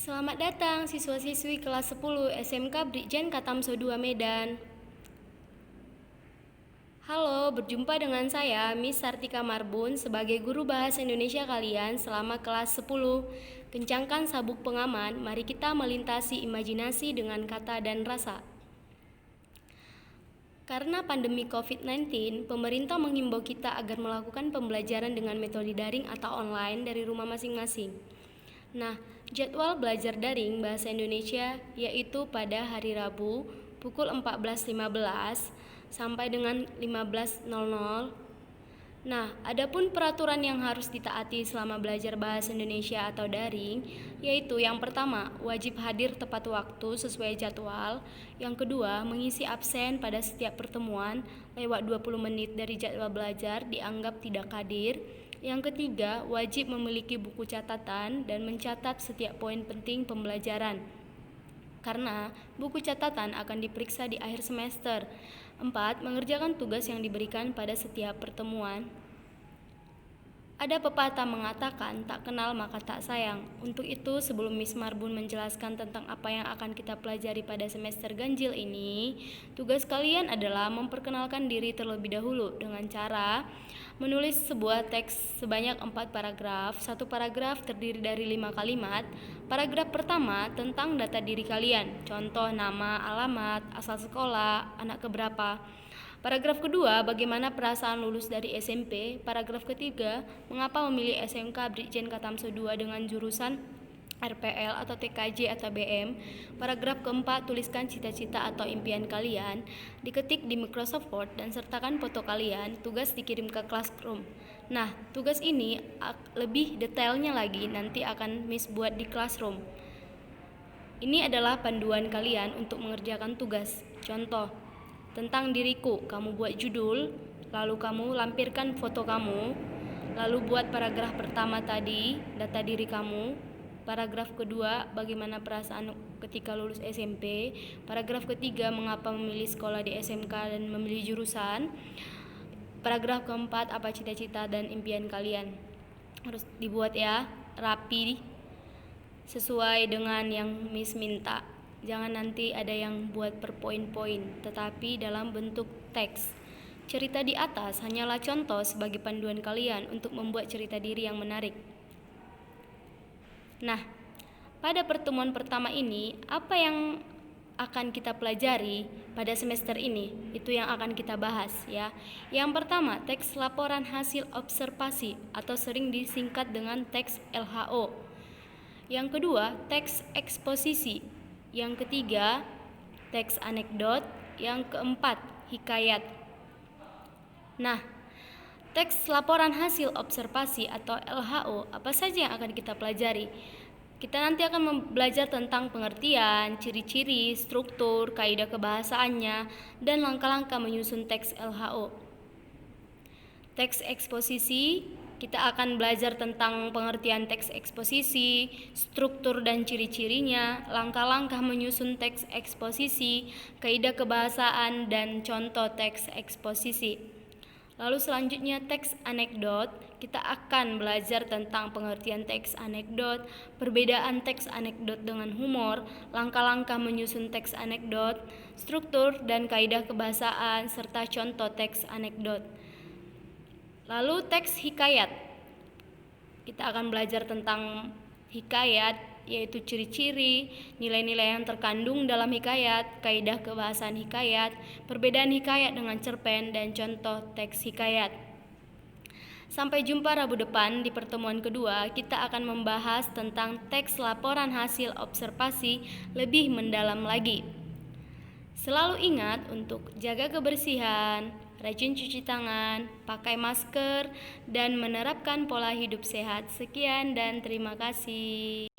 Selamat datang siswa-siswi kelas 10 SMK Brigjen Katamso 2 Medan. Halo, berjumpa dengan saya Miss Sartika Marbun sebagai guru bahasa Indonesia kalian selama kelas 10. Kencangkan sabuk pengaman, mari kita melintasi imajinasi dengan kata dan rasa. Karena pandemi COVID-19, pemerintah menghimbau kita agar melakukan pembelajaran dengan metode daring atau online dari rumah masing-masing. Nah, jadwal belajar daring bahasa Indonesia yaitu pada hari Rabu pukul 14.15 sampai dengan 15.00. Nah, adapun peraturan yang harus ditaati selama belajar bahasa Indonesia atau daring, yaitu yang pertama, wajib hadir tepat waktu sesuai jadwal. Yang kedua, mengisi absen pada setiap pertemuan lewat 20 menit dari jadwal belajar dianggap tidak hadir. Yang ketiga, wajib memiliki buku catatan dan mencatat setiap poin penting pembelajaran, karena buku catatan akan diperiksa di akhir semester. 4. Mengerjakan tugas yang diberikan pada setiap pertemuan. Ada pepatah mengatakan, tak kenal maka tak sayang. Untuk itu, sebelum Miss Marbun menjelaskan tentang apa yang akan kita pelajari pada semester ganjil ini, tugas kalian adalah memperkenalkan diri terlebih dahulu dengan cara menulis sebuah teks sebanyak 4 paragraf. Satu paragraf terdiri dari 5 kalimat. Paragraf pertama tentang data diri kalian, contoh nama, alamat, asal sekolah, anak keberapa. Paragraf kedua, bagaimana perasaan lulus dari SMP. Paragraf ketiga, mengapa memilih SMK Brigjen Katamso 2 dengan jurusan RPL atau TKJ atau BM. Paragraf keempat, tuliskan cita-cita atau impian kalian, diketik di Microsoft Word dan sertakan foto kalian. Tugas dikirim ke classroom. Nah, tugas ini lebih detailnya lagi nanti akan Miss buat di classroom. Ini adalah panduan kalian untuk mengerjakan tugas. Contoh, tentang diriku, kamu buat judul, lalu kamu lampirkan foto kamu, lalu buat paragraf pertama tadi, data diri kamu. Paragraf kedua, bagaimana perasaan ketika lulus SMP. Paragraf ketiga, mengapa memilih sekolah di SMK dan memilih jurusan. Paragraf keempat, apa cita-cita dan impian kalian. Harus dibuat ya, rapi, sesuai dengan yang Miss minta. Jangan nanti ada yang buat per poin-poin, tetapi dalam bentuk teks. Cerita di atas hanyalah contoh sebagai panduan kalian untuk membuat cerita diri yang menarik. Nah, pada pertemuan pertama ini, apa yang akan kita pelajari pada semester ini? Itu yang akan kita bahas ya. Yang pertama, teks laporan hasil observasi atau sering disingkat dengan teks LHO. Yang kedua, teks eksposisi. Yang ketiga, teks anekdot. Yang keempat, hikayat. Nah, teks laporan hasil observasi atau LHO, apa saja yang akan kita pelajari? Kita nanti akan belajar tentang pengertian, ciri-ciri, struktur, kaidah kebahasaannya, dan langkah-langkah menyusun teks LHO. Teks eksposisi, kita akan belajar tentang pengertian teks eksposisi, struktur dan ciri-cirinya, langkah-langkah menyusun teks eksposisi, kaidah kebahasaan, dan contoh teks eksposisi. Lalu selanjutnya teks anekdot, kita akan belajar tentang pengertian teks anekdot, perbedaan teks anekdot dengan humor, langkah-langkah menyusun teks anekdot, struktur dan kaidah kebahasaan, serta contoh teks anekdot. Lalu teks hikayat, kita akan belajar tentang hikayat, yaitu ciri-ciri, nilai-nilai yang terkandung dalam hikayat, kaidah kebahasaan hikayat, perbedaan hikayat dengan cerpen, dan contoh teks hikayat. Sampai jumpa Rabu depan di pertemuan kedua, kita akan membahas tentang teks laporan hasil observasi lebih mendalam lagi. Selalu ingat untuk jaga kebersihan, rajin cuci tangan, pakai masker, dan menerapkan pola hidup sehat. Sekian dan terima kasih.